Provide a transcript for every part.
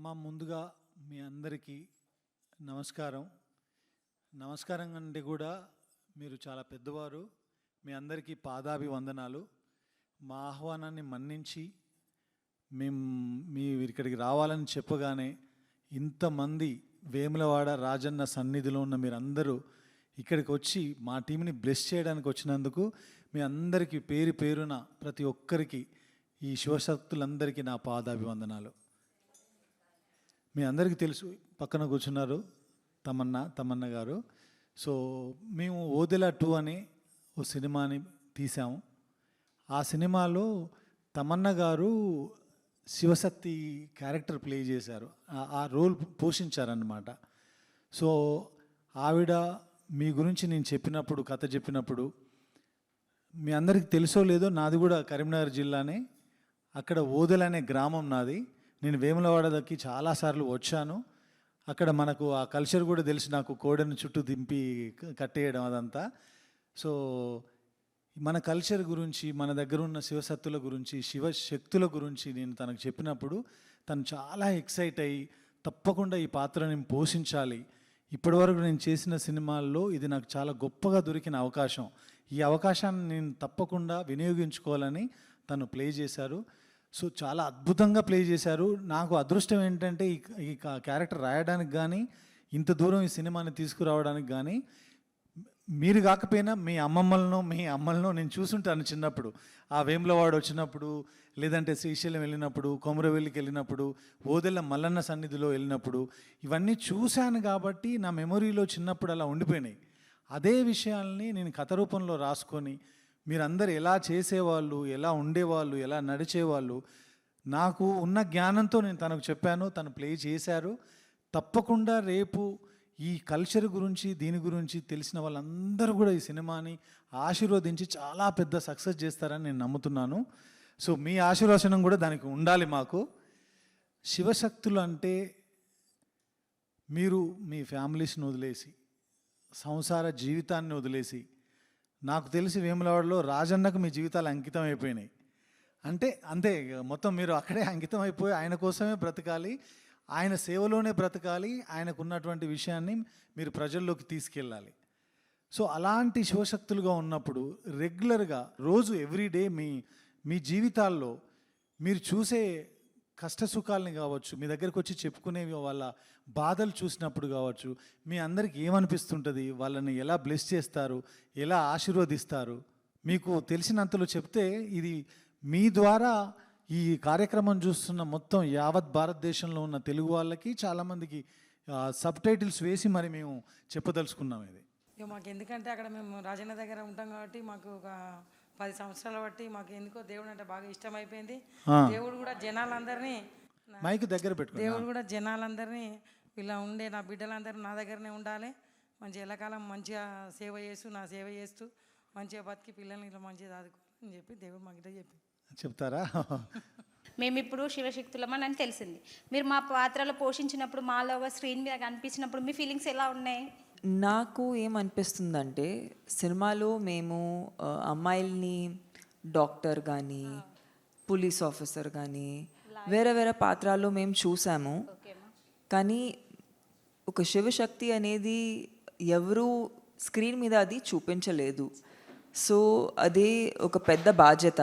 ముందుగా మీ అందరికీ నమస్కారం. నమస్కారం అంటే కూడా మీరు చాలా పెద్దవారు. మీ అందరికీ పాదాభివందనాలు. మా ఆహ్వానాన్ని మన్నించి మీరు ఇక్కడికి రావాలని చెప్పగానే ఇంతమంది వేములవాడ రాజన్న సన్నిధిలో ఉన్న మీరందరూ ఇక్కడికి వచ్చి మా టీంని బ్లెస్ చేయడానికి వచ్చినందుకు మీ అందరికీ పేరు పేరున ప్రతి ఒక్కరికి ఈ శివశక్తులందరికీ నా పాదాభివందనాలు. మీ అందరికీ తెలుసు, పక్కన కూర్చున్నారు తమన్నా గారు. సో మేము ఓదెల 2 అనే ఓ సినిమాని తీసాము. ఆ సినిమాలో తమన్నా గారు శివశక్తి క్యారెక్టర్ ప్లే చేశారు, ఆ రోల్ పోషించారన్నమాట. సో ఆవిడ మీ గురించి నేను చెప్పినప్పుడు, కథ చెప్పినప్పుడు, మీ అందరికీ తెలుసో లేదో, నాది కూడా కరీంనగర్ జిల్లానే. అక్కడ ఓదెల అనే గ్రామం నాది. నేను వేములవాడకి చాలాసార్లు వచ్చాను. అక్కడ మనకు ఆ కల్చర్ కూడా తెలిసి, నాకు కోడెను చుట్టూ దింపి కట్టేయడం అదంతా. సో మన కల్చర్ గురించి, మన దగ్గర ఉన్న శివశక్తుల గురించి, శివశక్తుల గురించి నేను తనకు చెప్పినప్పుడు తను చాలా ఎక్సైట్ అయ్యి, తప్పకుండా ఈ పాత్ర నేను పోషించాలి, ఇప్పటివరకు నేను చేసిన సినిమాల్లో ఇది నాకు చాలా గొప్పగా దొరికిన అవకాశం, ఈ అవకాశాన్ని నేను తప్పకుండా వినియోగించుకోవాలని తను ప్లే చేశారు. సో చాలా అద్భుతంగా ప్లే చేశారు. నాకు అదృష్టం ఏంటంటే ఈ క్యారెక్టర్ రాయడానికి కానీ, ఇంత దూరం ఈ సినిమాని తీసుకురావడానికి కానీ, మీరు కాకపోయినా మీ అమ్మలను నేను చూసుంటాను చిన్నప్పుడు. ఆ వేములవాడ వచ్చినప్పుడు, లేదంటే శ్రీశైలం వెళ్ళినప్పుడు, కొమరవెల్లికి వెళ్ళినప్పుడు, ఓదెల మల్లన్న సన్నిధిలో వెళ్ళినప్పుడు ఇవన్నీ చూశాను కాబట్టి నా మెమొరీలో చిన్నప్పుడు అలా ఉండిపోయినాయి. అదే విషయాల్ని నేను కథ రూపంలో రాసుకొని, మీరందరూ ఎలా చేసేవాళ్ళు, ఎలా ఉండేవాళ్ళు, ఎలా నడిచేవాళ్ళు, నాకు ఉన్న జ్ఞానంతో నేను తనకు చెప్పాను. తను ప్లే చేశారు. తప్పకుండా రేపు ఈ కల్చర్ గురించి, దీని గురించి తెలిసిన వాళ్ళందరూ కూడా ఈ సినిమాని ఆశీర్వదించి చాలా పెద్ద సక్సెస్ చేస్తారని నేను నమ్ముతున్నాను. సో మీ ఆశీర్వచనం కూడా దానికి ఉండాలి మాకు. శివశక్తులు అంటే మీరు మీ ఫ్యామిలీస్ని వదిలేసి, సంసార జీవితాన్ని వదిలేసి, నాకు తెలిసి వేములవాడలో రాజన్నకు మీ జీవితాలు అంకితం అయిపోయినాయి. అంతే మొత్తం మీరు అక్కడే అంకితం అయిపోయి ఆయన కోసమే బ్రతకాలి, ఆయన సేవలోనే బ్రతకాలి, ఆయనకు ఉన్నటువంటి విషయాన్ని మీరు ప్రజల్లోకి తీసుకెళ్ళాలి. సో అలాంటి శివశక్తులుగా ఉన్నప్పుడు రెగ్యులర్గా రోజు ఎవ్రీడే మీ జీవితాల్లో మీరు చూసే కష్టసుఖాలని కావచ్చు, మీ దగ్గరకు వచ్చి చెప్పుకునేవి వాళ్ళ బాధలు చూసినప్పుడు కావచ్చు, మీ అందరికి ఏమనిపిస్తుంటుంది, వాళ్ళని ఎలా బ్లెస్ చేస్తారు, ఎలా ఆశీర్వదిస్తారు, మీకు తెలిసినంతలో చెప్తే ఇది మీ ద్వారా ఈ కార్యక్రమం చూస్తున్న మొత్తం యావత్ భారతదేశంలో ఉన్న తెలుగు వాళ్ళకి చాలామందికి సబ్ టైటిల్స్ వేసి మరి మేము చెప్పదలుచుకున్నాం. ఇది మాకు ఎందుకంటే అక్కడ మేము రాజన్న దగ్గర ఉంటాం కాబట్టి మాకు ఒక 10 సంవత్సరాల బట్టి మాకు ఎందుకో దేవుడు అంటే బాగా ఇష్టం అయిపోయింది. దేవుడు కూడా జనాలందరినీ మైక్ దగ్గర పెట్టు. దేవుడు కూడా జనాలందరినీ ఇలా ఉండే నా బిడ్డలందరూ నా దగ్గరనే ఉండాలి, మంచి ఎల్లకాలం మంచిగా సేవ చేస్తూ మంచిగా బతికి పిల్లల్ని ఇలా మంచిగా చదువుకోవాలని చెప్పి దేవుడు మాకు ఇట్లా చెప్తారా? మేము ఇప్పుడు శివశక్తులమని అని తెలిసింది. మీరు మా పాత్రలో పోషించినప్పుడు, మాలో స్క్రీన్ మీద కనిపించినప్పుడు మీ ఫీలింగ్స్ ఎలా ఉన్నాయి? నాకు ఏమనిపిస్తుందంటే, సినిమాలో మేము అమ్మాయిల్ని డాక్టర్ కానీ, పోలీస్ ఆఫీసర్ కానీ, వేరే పాత్రల్లో మేము చూసాము. కానీ ఒక శివశక్తి అనేది ఎవరు స్క్రీన్ మీద అది చూపించలేదు. సో అదే ఒక పెద్ద బాధ్యత.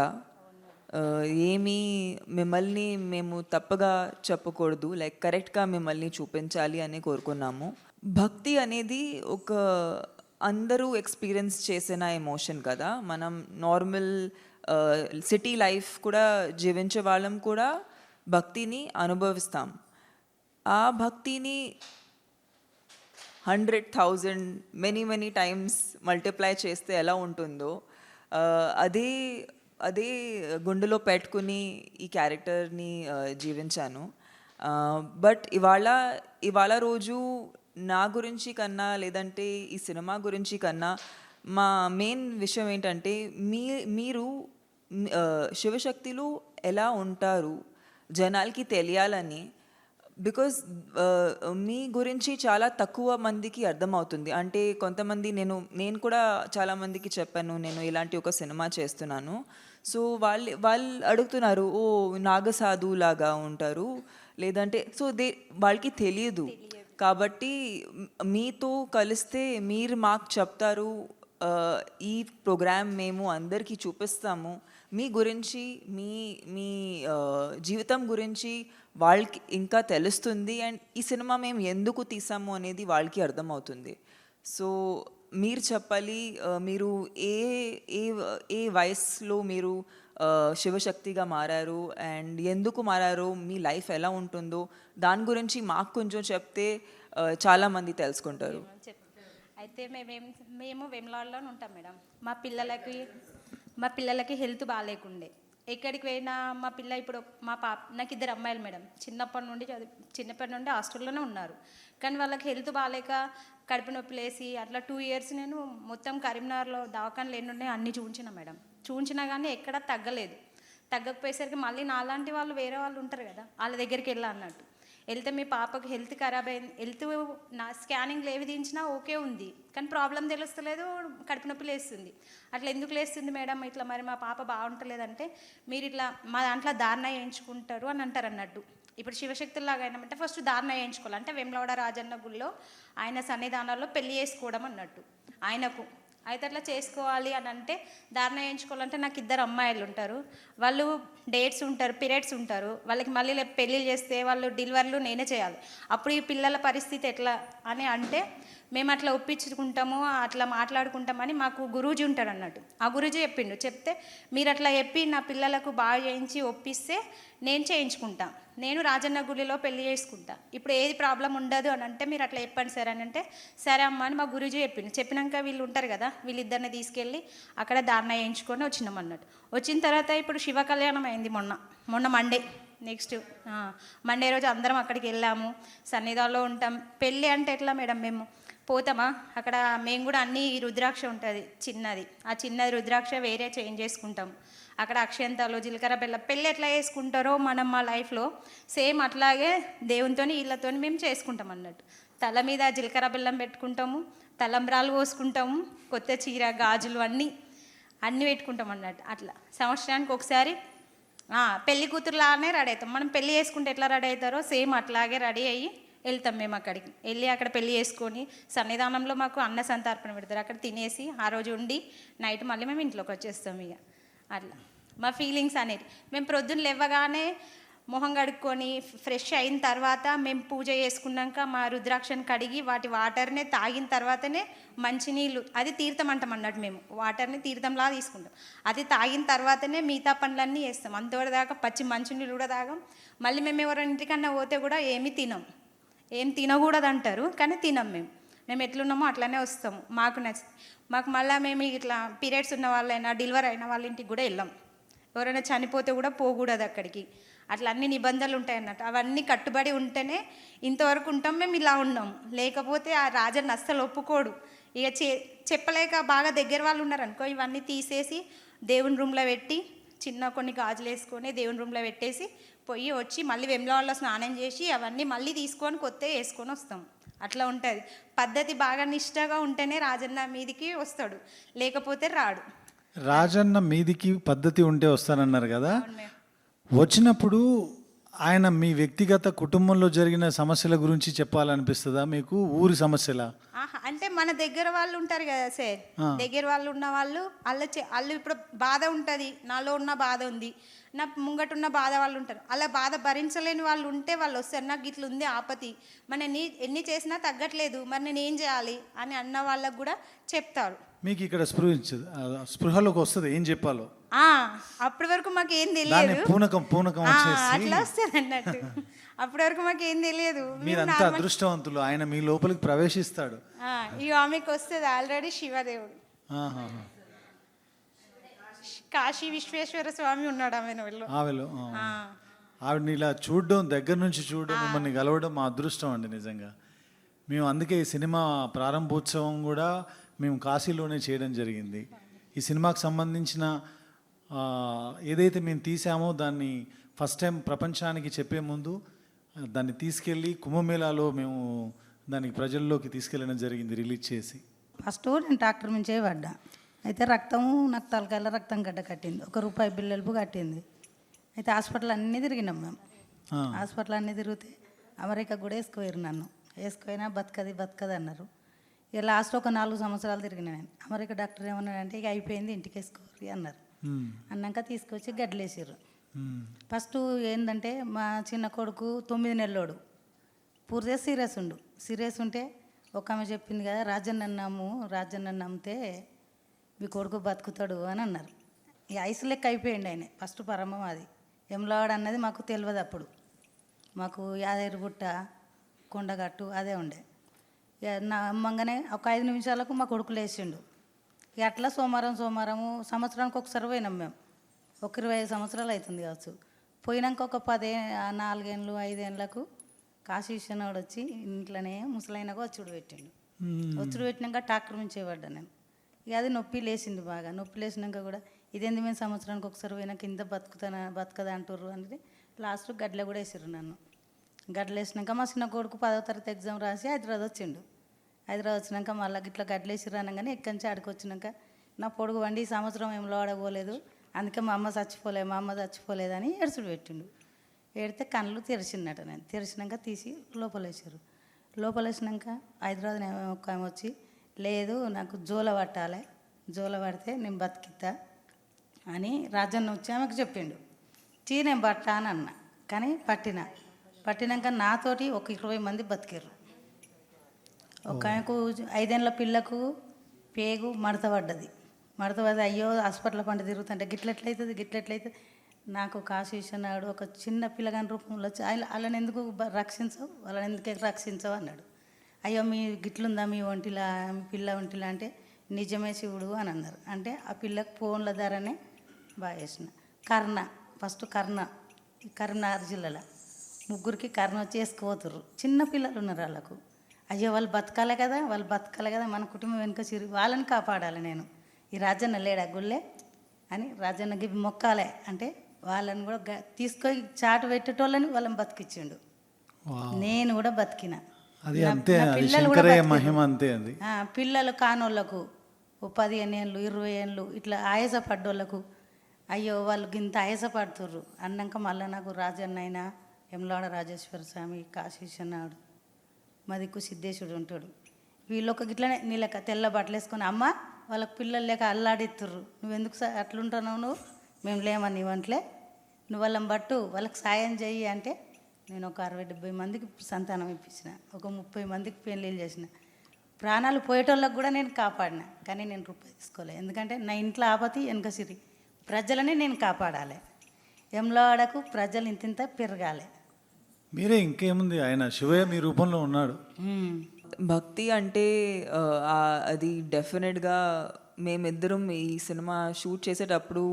మిమ్మల్ని మేము తప్పగా చెప్పకూడదు, కరెక్ట్గా మిమ్మల్ని చూపించాలి అని కోరుకున్నాము. భక్తి అనేది ఒక అందరూ ఎక్స్పీరియన్స్ చేసిన ఎమోషన్ కదా. మనం నార్మల్ సిటీ లైఫ్ కూడా జీవించే వాళ్ళం కూడా భక్తిని అనుభవిస్తాం. ఆ భక్తిని 100,000 మెనీ టైమ్స్ మల్టిప్లై చేస్తే ఎలా ఉంటుందో అదే గుండెలో పెట్టుకుని ఈ క్యారెక్టర్ని జీవించాను. బట్ ఇవాళ రోజు నా గురించి కన్నా, లేదంటే ఈ సినిమా గురించి కన్నా, మా మెయిన్ విషయం ఏంటంటే మీరు శివశక్తులు ఎలా ఉంటారు జనాలకి తెలియాలని. బికాజ్ మీ గురించి చాలా తక్కువ మందికి అర్థమవుతుంది. అంటే కొంతమంది నేను కూడా చాలామందికి చెప్పాను, నేను ఇలాంటి ఒక సినిమా చేస్తున్నాను. సో వాళ్ళు అడుగుతున్నారు, ఓ నాగసాధు లాగా ఉంటారు, లేదంటే సో వాళ్ళకి తెలియదు. కాబట్టి మీతో కలిస్తే మీరు మాకు చెప్తారు, ఈ ప్రోగ్రామ్ మేము అందరికీ చూపిస్తాము, మీ గురించి మీ మీ జీవితం గురించి వాళ్ళకి ఇంకా తెలుస్తుంది, అండ్ ఈ సినిమా మేము ఎందుకు తీసాము అనేది వాళ్ళకి అర్థమవుతుంది. సో మీరు చెప్పాలి, మీరు ఏ ఏ ఏ వయసులో మీరు శివశక్తిగా మారారు అండ్ ఎందుకు మారారు, మీ లైఫ్ ఎలా ఉంటుందో దాని గురించి మాకు కొంచెం చెప్తే చాలామంది తెలుసుకుంటారు. అయితే మేము వేములవాడలోనే ఉంటాం మేడం. మా పిల్లలకి హెల్త్ బాగాలేకుండే, ఎక్కడికి పోయినా మా పిల్ల ఇప్పుడు నాకు 2 అమ్మాయిలు మేడం. చిన్నప్పటి నుండి హాస్టల్లోనే ఉన్నారు. కానీ వాళ్ళకి హెల్త్ బాగాలేక కడుపు నొప్పి లేసి అట్లా 2 years నేను మొత్తం కరీంనగర్లో దవాఖానలు ఎన్ని అన్నీ చూపించిన మేడం. చూపించినా కానీ ఎక్కడా తగ్గలేదు. తగ్గకపోయేసరికి మళ్ళీ నాలాంటి వాళ్ళు వేరే వాళ్ళు ఉంటారు కదా, వాళ్ళ దగ్గరికి అన్నట్టు వెళ్తే మీ పాపకు హెల్త్ ఖరాబ్ అయింది, నా స్కానింగ్లు ఏవి తీయించినా ఓకే ఉంది, కానీ ప్రాబ్లం తెలుస్తలేదు, కడుపు నొప్పి లేస్తుంది. అట్లా ఎందుకు లేస్తుంది మేడం, ఇట్లా మరి మా పాప బాగుంటలేదంటే మీరు ఇట్లా మా దాంట్లో ధారణ వేయించుకుంటారు అని అంటారు అన్నట్టు. ఇప్పుడు శివశక్తుల్లాగా అయినామంటే ఫస్ట్ ధారణ వేయించుకోవాలి. అంటే వేములవాడ రాజన్న గుళ్ళో ఆయన సన్నిధానాల్లో పెళ్లి చేసుకోవడం అన్నట్టు ఆయనకు. అయితే అట్లా చేసుకోవాలి అని అంటే ధారణ వేయించుకోవాలంటే నాకు 2 అమ్మాయిలు ఉంటారు, వాళ్ళు డేట్స్ ఉంటారు, పీరియడ్స్ ఉంటారు, వాళ్ళకి మళ్ళీ పెళ్ళిళ్ళు చేస్తే వాళ్ళు డెలివరీలు నేనే చేయాలి. అప్పుడు ఈ పిల్లల పరిస్థితి ఎట్లా అని అంటే మేము అట్లా ఒప్పించుకుంటాము, అట్లా మాట్లాడుకుంటామని మాకు గురూజీ ఉంటాడు అన్నట్టు. ఆ గురూజీ చెప్తే మీరు అట్లా చెప్పి నా పిల్లలకు బాగా చేయించి ఒప్పిస్తే నేను చేయించుకుంటా, నేను రాజన్న గుడిలో పెళ్లి చేసుకుంటా, ఇప్పుడు ఏది ప్రాబ్లం ఉండదు అని అంటే మీరు అట్లా చెప్పండి సార్ అని అంటే సరే అమ్మ అని మా గురూజీ చెప్పినాక వీళ్ళు ఉంటారు కదా, వీళ్ళిద్దరిని తీసుకెళ్ళి అక్కడ ధారణ వేయించుకొని వచ్చినాం అన్నట్టు. వచ్చిన తర్వాత ఇప్పుడు శివ కళ్యాణం అయింది మొన్న మండే. నెక్స్ట్ మండే రోజు అందరం అక్కడికి వెళ్ళాము, సన్నిధానంలో ఉంటాం. పెళ్ళి అంటే ఎట్లా మేడం, మేము పోతామా అక్కడ, మేము కూడా అన్ని రుద్రాక్ష ఉంటుంది చిన్నది, ఆ చిన్నది రుద్రాక్ష వేరే చేంజ్ చేసుకుంటాం. అక్కడ అక్షంతాలు, జీలకర్ర బెల్లం పెళ్ళి ఎట్లా చేసుకుంటారో మనం మా లైఫ్లో సేమ్ అట్లాగే దేవునితో వీళ్ళతో మేము చేసుకుంటాం అన్నట్టు. తల మీద జీలకర్ర బెల్లం పెట్టుకుంటాము, తలంబ్రాలు పోసుకుంటాము, కొత్త చీర గాజులు అన్నీ పెట్టుకుంటాం అన్నట్టు. అట్లా సంవత్సరానికి ఒకసారి పెళ్లి కూతురులానే రెడీ అవుతాం. మనం పెళ్ళి చేసుకుంటే ఎట్లా రెడీ అవుతారో సేమ్ అట్లాగే రెడీ అయ్యి వెళ్తాం. మేము అక్కడికి వెళ్ళి అక్కడ పెళ్ళి చేసుకొని సన్నిధానంలో మాకు అన్న సంతర్పణ పెడతారు, అక్కడ తినేసి ఆ రోజు ఉండి నైట్ మళ్ళీ మేము ఇంట్లోకి వచ్చేస్తాం. ఇక అట్లా మా ఫీలింగ్స్ అనేది మేము ప్రొద్దున లేవగానే మొహం కడుక్కొని ఫ్రెష్ అయిన తర్వాత మేము పూజ చేసుకున్నాక మా రుద్రాక్షను కడిగి వాటి వాటర్నే తాగిన తర్వాతనే మంచినీళ్ళు, అది తీర్థం అంటాం అన్నట్టు. మేము వాటర్ని తీర్థంలా తీసుకుంటాం, అది తాగిన తర్వాతనే మిగతా పనులన్నీ చేస్తాం. అంతవరదాకా పచ్చి మంచినీళ్ళు కూడా తాగం. మళ్ళీ మేము ఎవరైనా ఇంటికన్నా పోతే కూడా ఏమీ తినం, ఏం తినకూడదు అంటారు కానీ తినం. మేము ఎట్లున్నామో అట్లానే వస్తాము, మాకు మళ్ళీ మేము ఇట్లా పీరియడ్స్ ఉన్న వాళ్ళైనా డెలివరీ అయిన వాళ్ళ ఇంటికి కూడా వెళ్ళాం. ఎవరైనా చనిపోతే కూడా పోకూడదు అక్కడికి, అట్లా అన్ని నిబంధనలు ఉంటాయి అన్నట్టు. అవన్నీ కట్టుబడి ఉంటేనే ఇంతవరకు ఉంటాం. మేము ఇలా ఉన్నాం, లేకపోతే ఆ రాజన్న అస్సలు ఒప్పుకోడు. ఇక చెప్పలేక బాగా దగ్గర వాళ్ళు ఉన్నారనుకో, ఇవన్నీ తీసేసి దేవుని రూమ్లో పెట్టి చిన్న కొన్ని గాజులు వేసుకొని దేవుని రూమ్లో పెట్టేసి పోయి వచ్చి మళ్ళీ వేములవాడలో స్నానం చేసి అవన్నీ మళ్ళీ తీసుకొని కొత్తగా వేసుకొని వస్తాం. అట్లా ఉంటుంది పద్ధతి. బాగా నిష్టగా ఉంటేనే రాజన్న మీదికి వస్తాడు, లేకపోతే రాడు. రాజన్న మీదికి పద్ధతి ఉంటే వస్తానన్నారు కదా, వచ్చినప్పుడు ఆయన మీ వ్యక్తిగత కుటుంబంలో జరిగిన సమస్యల గురించి చెప్పాలనిపిస్తుందా మీకు, ఊరి సమస్యల? అంటే మన దగ్గర వాళ్ళు ఉంటారు కదా సార్, దగ్గర వాళ్ళు ఉన్న వాళ్ళు వాళ్ళు ఇప్పుడు బాధ ఉంటుంది, నాలో ఉన్న బాధ ఉంది, నా ముంగటున్న బాధ వాళ్ళు ఉంటారు, అలా బాధ భరించలేని వాళ్ళు ఉంటే వాళ్ళు వస్తారు, నాకు ఇట్లా ఉంది ఆపతి, మరి ఎన్ని చేసినా తగ్గట్లేదు, మరి నేను ఏం చేయాలి అని అన్న వాళ్ళకు కూడా చెప్తారు. మీకు ఇక్కడ స్పృహలోకి వస్తుంది ఏం చెప్పాలో, అప్పటి వరకు మాకు ఏం తెలియదు, పూనకం అట్లా వస్తుంది అన్నట్టు. అప్పటి వరకు మాకు ఏం తెలియదు. మీరంతా అదృష్టవంతులు, ఆయన మీ లోపలికి ప్రవేశిస్తాడు. ఇక ఆమెకు వస్తుంది ఆల్రెడీ శివదేవుడు, కాశీ విశ్వేశ్వర స్వామి ఉన్నాడు ఆమెలో. ఆవిడని ఇలా చూడడం, దగ్గర నుంచి చూడడం, మిమ్మల్ని కలవడం మా అదృష్టం అండి నిజంగా. మేము అందుకే ఈ సినిమా ప్రారంభోత్సవం కూడా మేము కాశీలోనే చేయడం జరిగింది. ఈ సినిమాకు సంబంధించిన ఏదైతే మేము తీసామో దాన్ని ఫస్ట్ టైం ప్రపంచానికి చెప్పే ముందు దాన్ని తీసుకెళ్ళి కుంభమేళాలో మేము దానికి ప్రజల్లోకి తీసుకెళ్ళడం జరిగింది రిలీజ్ చేసి. ఫస్ట్ నేను డాక్టర్ నుంచే పడ్డా, అయితే నాకు తలకాయల రక్తం గడ్డ కట్టింది, ₹1 బిల్లలుపు కట్టింది. అయితే హాస్పిటల్ అన్నీ తిరిగినాం మేము, హాస్పిటల్ అన్నీ తిరిగితే అమెరికా కూడా వేసుకోయారు నన్ను. వేసుకోయినా బతకది అన్నారు. ఇక లాస్ట్ ఒక 4 సంవత్సరాలు తిరిగిన నేను. అమెరికా డాక్టర్ ఏమన్నాడంటే ఇక అయిపోయింది ఇంటికి వేసుకోరు అన్నారు. అన్నాక తీసుకొచ్చి గడ్డలేసారు. ఫస్ట్ ఏంటంటే మా చిన్న కొడుకు 9 నెలలోడు పూర్తిగా సీరియస్ ఉంటే ఒక ఆమె చెప్పింది కదా, రాజన్న నమ్మితే మీ కొడుకు బతుకుతాడు అని అన్నారు. ఇక ఐసు లెక్క అయిపోయింది ఆయన. ఫస్ట్ పరమం అది ఎమ్లవాడ అన్నది మాకు తెలియదు అప్పుడు. మాకు యాదగిరిగుట్ట కొండగట్టు అదే ఉండే. ఇక నా అమ్మంగానే ఒక 5 నిమిషాలకు మా కొడుకు లేచిండు. ఇక అట్లా సోమవారం సంవత్సరానికి ఒకసారి పోయినాం మేము. ఒక 25 సంవత్సరాలు అవుతుంది కావచ్చు. పోయినాక ఒక 4 ఏళ్ళు 5 ఏళ్ళకు కాశీశ్వరుడు వచ్చి ఇంట్లోనే ముసలైనగా వచ్చుడు పెట్టినాక డాక్టర్ నుంచి చేయబడ్డా నేను. ఇక అది నొప్పి లేచింది బాగా. నొప్పి లేచినాక కూడా ఇదేంది మేము సంవత్సరానికి ఒకసారి పోయినాక ఇంత బతకదా అంటారు అనేది లాస్ట్ గడ్డలో కూడా వేసారు నన్ను. గడ్డలు వేసినాక మా చిన్న కొడుకు 10వ తరగతి ఎగ్జామ్ రాసి హైదరాబాద్ వచ్చిండు. హైదరాబాద్ వచ్చినాక మళ్ళీ ఇట్లా గడ్డలు వేసిర్రు అనగానే ఇక్కడి నుంచి ఆడికి వచ్చినాక నా పొడుగు వండి ఈ సంవత్సరం ఏం లోడపోలేదు, అందుకే మా అమ్మ చచ్చిపోలేదని ఏడుచుడు పెట్టిండు. ఏడితే కళ్ళు తెరిచిందట. నేను తెరిచినాక తీసి లోపలేసారు. లోపలేసినాక హైదరాబాద్ ఒక ఆమె వచ్చి లేదు నాకు జోల పడితే నేను బతికిద్దా అని రాజన్న వచ్చి ఆమెకు చెప్పిండు. నేను పట్టా అని అన్నా. కానీ పట్టినాక నాతోటి ఒక 20 మంది బతికారు. ఒక ఆమెకు 5 ఏళ్ళ పిల్లకు పేగు మడత పడ్డది. అయ్యో హాస్పిటల్ పంట తిరుగుతుంటే గిట్లెట్లయితుంది. నాకు కాశీశ్వరుడు ఒక చిన్న పిల్లగాని రూపంలో వచ్చి వాళ్ళని ఎందుకు రక్షించవు అన్నాడు. అయ్యో మీ గిట్లుందా మీ ఒంటిలా మీ పిల్ల ఒంటిలా అంటే నిజమే శివుడు అని అన్నారు. అంటే ఆ పిల్లకు ఫోన్ల ధరనే బాగా వేసిన. ఫస్ట్ కరీంనగర్ జిల్లాలో 3 కర్ణ వచ్చి వేసుకుపోతుర్రు. చిన్న పిల్లలు ఉన్నారు వాళ్ళకు. అయ్యో వాళ్ళు బతకాలి కదా మన కుటుంబం వెనుక వాళ్ళని కాపాడాలి నేను. ఈ రాజన్న లేడా గుళ్ళే అని రాజన్నకి మొక్కాలే అంటే వాళ్ళని కూడా తీసుకొని చాటు పెట్టేటోళ్ళని వాళ్ళని బతికిచ్చిండు. నేను కూడా బతికిన. పిల్లలు కానోళ్ళకు 15 ఏళ్ళు 20 ఏళ్ళు ఇట్లా ఆయాసపడ్డోళ్ళకు అయ్యో వాళ్ళు ఇంత ఆయాసపడుతుర్రు అన్నాక మళ్ళీ నాకు రాజన్న అయినా యమలాడ రాజేశ్వర స్వామి కాశీశ్వరుడు మా దిక్కు సిద్ధేశ్వరుడు ఉంటాడు. వీళ్ళొక గిట్లనే నీళ్ళక తెల్ల బట్టలు వేసుకొని అమ్మ వాళ్ళకి పిల్లలు లేక అల్లాడిస్తుర్రు, నువ్వెందుకు అట్లుంటున్నావు, మేము లేమని ఇవ్వంట్లే, నువ్వు వాళ్ళని బట్టు వాళ్ళకి సాయం చెయ్యి అంటే నేను ఒక 60-70 మందికి సంతానం ఇప్పించిన, ఒక 30 మందికి పెళ్ళిళ్ళు చేసిన. ప్రాణాలు పోయేటోళ్ళకి కూడా నేను కాపాడిన. కానీ నేను రూపాయి తీసుకోలేదు. ఎందుకంటే నా ఇంట్లో ఆపతి వెనుక సిరి ప్రజలని నేను కాపాడాలి. యమలాడకు ప్రజలు ఇంత పెరగాలి. మీరే ఇంకేముంది, ఆయన శివయ్య మీ రూపంలో ఉన్నాడు. భక్తి అంటే అది డెఫినెట్గా మేమిద్దరం ఈ సినిమా షూట్ చేసేటప్పుడు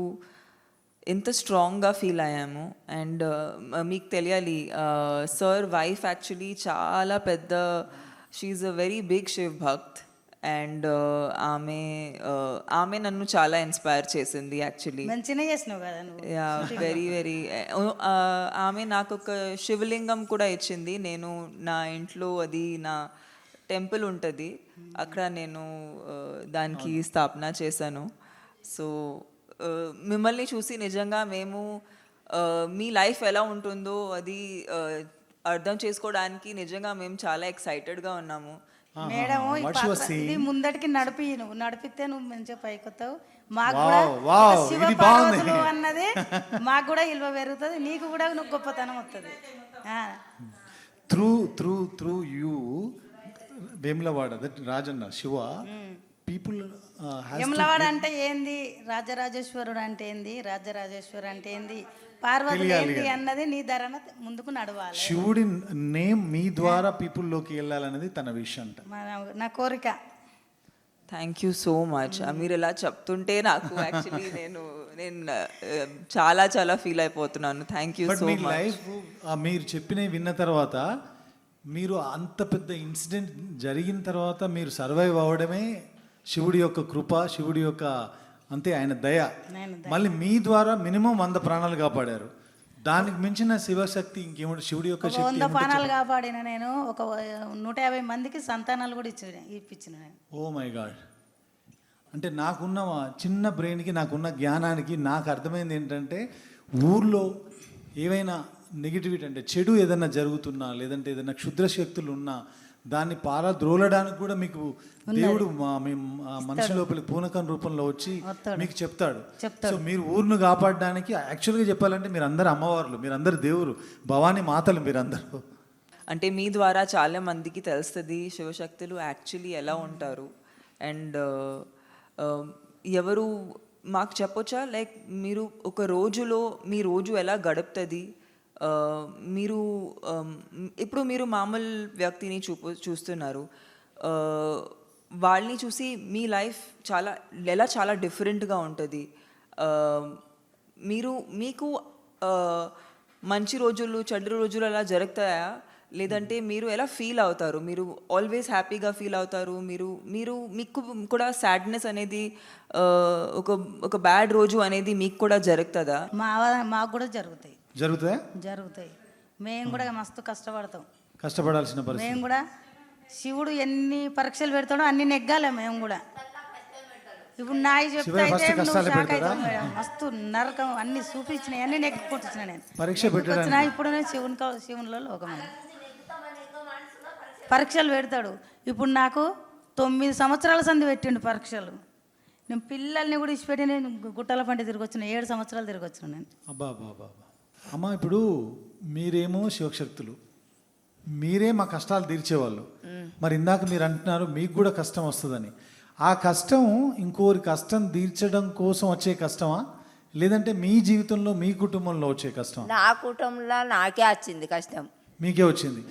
ఎంత స్ట్రాంగ్గా ఫీల్ అయ్యాము. అండ్ మీకు తెలియాలి సార్ వైఫ్ యాక్చువల్లీ చాలా పెద్ద, she a very big Shiv bhakt. And ఆమె నన్ను చాలా ఇన్స్పైర్ చేసింది యాక్చువల్లీ. మంచిగా చేసినావు కదా నువ్వు. యా వెరీ ఆమె నాకు ఒక శివలింగం కూడా ఇచ్చింది. నేను నా ఇంట్లో అది నా టెంపుల్ ఉంటుంది అక్కడ నేను దానికి స్థాపన చేశాను. సో మిమ్మల్ని చూసి నిజంగా మేము మీ లైఫ్ ఎలా ఉంటుందో అది అర్థం చేసుకోవడానికి నిజంగా మేము చాలా ఎక్సైటెడ్గా ఉన్నాము. మేడం ఇది ముందటికి నువ్వు నడిపితే నువ్వు మంచిగా పైకొస్తావు. మాకు కూడా శివ పార్వతులు అన్నది మాకు కూడా విలువ పెరుగుతుంది, నీకు కూడా నువ్వు గొప్పతనం వస్తుంది. Through you Vemulawada Rajanna Shiva people Vemulawada అంటే ఏంది, రాజరాజేశ్వరుడు అంటే ఏంది, పార్వతి ఏంది అన్నది నీ ధరన ముందుకు నడవాలి. శివుడి నేమ్ మీ ద్వారా పీపుల్లోకి వెళ్ళాలనేది తన విషయం అంట, నా కోరిక. Thank you so much. మీరు ఇలా చెప్తుంటే నాకు యాక్చువల్లీ నేను చాలా చాలా ఫీల్ అయిపోతున్నాను. Thank you so much. Life మీరు చెప్పినవి విన్న తర్వాత, మీరు అంత పెద్ద ఇన్సిడెంట్ జరిగిన తర్వాత మీరు సర్వైవ్ అవ్వడమే శివుడి యొక్క కృప, శివుడి యొక్క అంతే ఆయన దయ. మళ్ళీ మీ ద్వారా మినిమం 100 ప్రాణాలు కాపాడారు. దానికి మించిన శివశక్తి ఇంకేమిటి? శివుడి యొక్క 100 ప్రాణాలు కాపాడిన నేను ఒక 150 మందికి సంతానాలు కూడా ఇప్పించిన నేను. Oh my god. అంటే నాకున్న చిన్న బ్రెయిన్కి నాకున్న జ్ఞానానికి నాకు అర్థమైంది ఏంటంటే, ఊర్లో ఏవైనా నెగిటివిటీ అంటే చెడు ఏదైనా జరుగుతున్నా లేదంటే ఏదైనా క్షుద్ర శక్తులు ఉన్నా దాన్ని పారద్రోలడానికి కూడా మీకు దేవుడు మనిషి లోపలికి పూనకం రూపంలో వచ్చి మీకు చెప్తాడు. సో మీరు ఊరును కాపాడడానికి యాక్చువల్గా చెప్పాలంటే మీరు అందరు అమ్మవార్లు, మీరు అందరు దేవుడు, భవానీ మాతలు మీరందరూ. అంటే మీ ద్వారా చాలా మందికి తెలుస్తుంది శివశక్తులు యాక్చువల్లీ ఎలా ఉంటారు. అండ్ ఎవరు మాకు చెప్పొచ్చా, లైక్ మీరు ఒక రోజులో మీ రోజు ఎలా గడుపుతుంది, మీరు ఇప్పుడు మీరు మామూలు వ్యక్తిని చూస్తున్నారు, వాళ్ళని చూసి మీ లైఫ్ చాలా డిఫరెంట్గా ఉంటుంది. మీకు మంచి రోజులు చెడు రోజులు అలా జరుగుతాయా, లేదంటే మీరు ఎలా ఫీల్ అవుతారు, మీరు ఆల్వేస్ హ్యాపీగా ఫీల్ అవుతారు, మీకు కూడా సాడ్నెస్ అనేది ఒక బ్యాడ్ రోజు అనేది మీకు కూడా జరుగుతుందా? మాకు కూడా జరుగుతాయి. మేము కూడా మస్తు కష్టపడాల్సిన పరిస్థితి. మేము కూడా శివుడు ఎన్ని పరీక్షలు పెడతాడో అన్ని నెగ్గాలి మేము కూడా. ఇప్పుడు నాయి చెప్తే మేడం మస్తు నరకం అన్ని చూపించినాయి, అన్ని నెగ్గుకుంటున్నా నేను పరీక్ష పెట్టిన. ఇప్పుడు నేను శివునిలో లోకమైన పరీక్షలు పెడతాడు. ఇప్పుడు నాకు 9 సంవత్సరాల సంధి పెట్టిండు పరీక్షలు. నేను పిల్లల్ని కూడా ఇచ్చిపెట్టి నేను గుట్టల పంట తిరిగి వచ్చిన 7 సంవత్సరాలు తిరిగి వచ్చిన నేను. అబ్బా అమ్మ, ఇప్పుడు మీరేమో శివశక్తులు, మీరే మా కష్టాలు తీర్చేవాళ్ళు. మరి ఇందాక మీరు అంటున్నారు మీకు కూడా కష్టం వస్తుందని. ఆ కష్టం ఇంకోరి కష్టం తీర్చడం కోసం వచ్చే కష్టమా, లేదంటే మీ జీవితంలో మీ కుటుంబంలో వచ్చే కష్టం? నా కుటుంబంలో నాకే వచ్చింది కష్టం. మీకే వచ్చింది.